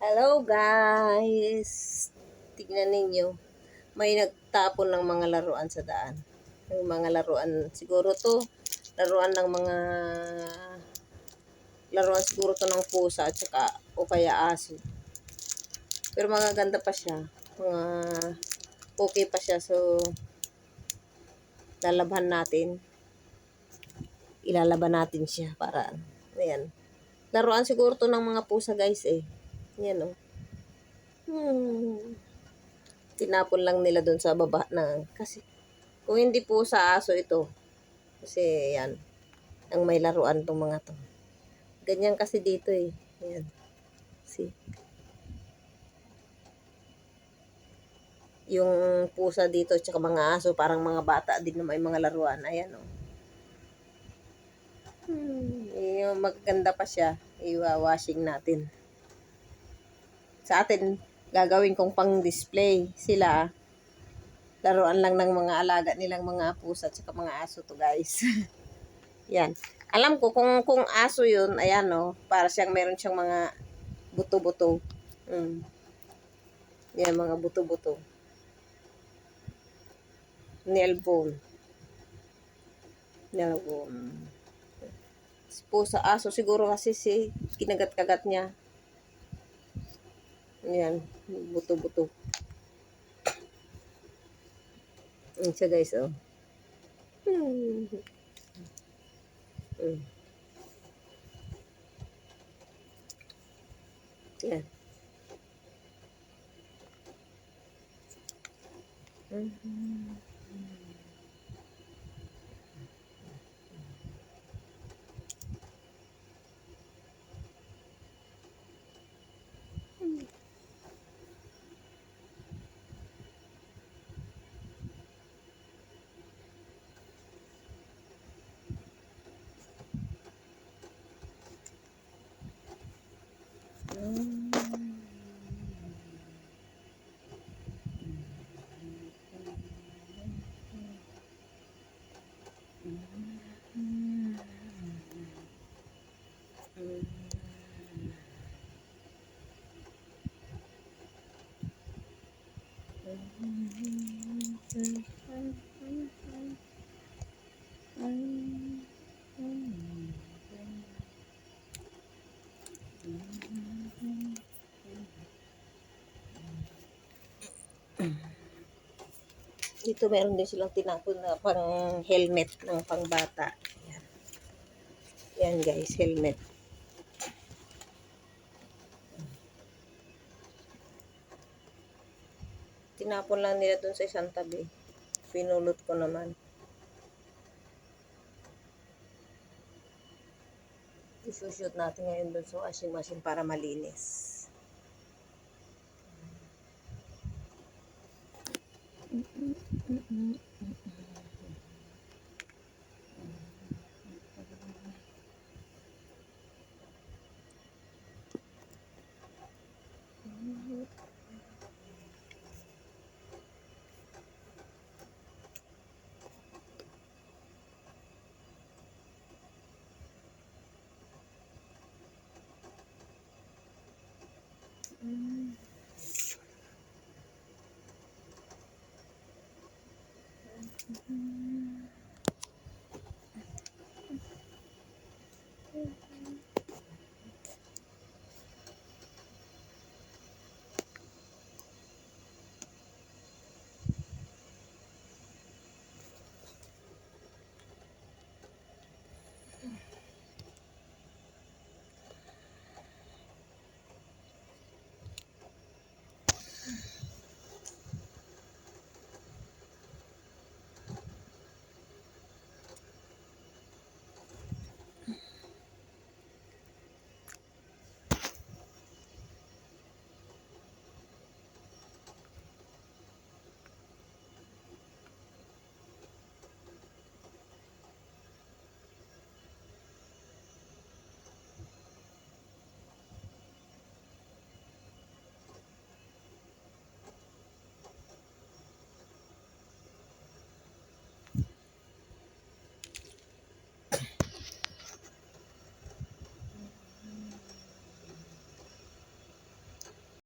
Hello guys! Tignan ninyo. May nagtapon ng mga laruan sa daan. Yung mga laruan, siguro to, laruan ng mga, laruan siguro to ng pusa at saka o kaya aso. Pero magaganda pa siya. Mga okay pa siya. So, lalabhan natin. Ilalaban natin siya para, ayan. Laruan siguro to ng mga pusa guys eh. Yan o. Tinapon lang nila doon sa baba na kasi kung hindi po sa aso ito kasi yan ang may laruan tong mga to. Ganyan kasi dito eh. Yan. See. Yung pusa dito tsaka mga aso parang mga bata din na may mga laruan. Ayan oh. Yung maganda pa siya. Iwa-washing natin. Sa atin gagawin kong pang display sila. Laruan lang ng mga alaga nilang mga pusa at saka mga aso to guys. Yan. Alam ko kung aso yun, ayan no, para siyang meron siyang mga buto-buto. Yan, mga buto-buto. Nail bone. Nail bone. Pusa, aso siguro kasi si kinagat-kagat niya. Yan, buto-buto. Yan siya guys, oh. Yan. Dito meron din silang tinapon na pang helmet ng pangbata. Yan. Yan guys, helmet. Tinapon lang nila dun sa isang tabi. Pinulot ko naman. I-shoot natin ngayon dun sa washing machine para malinis.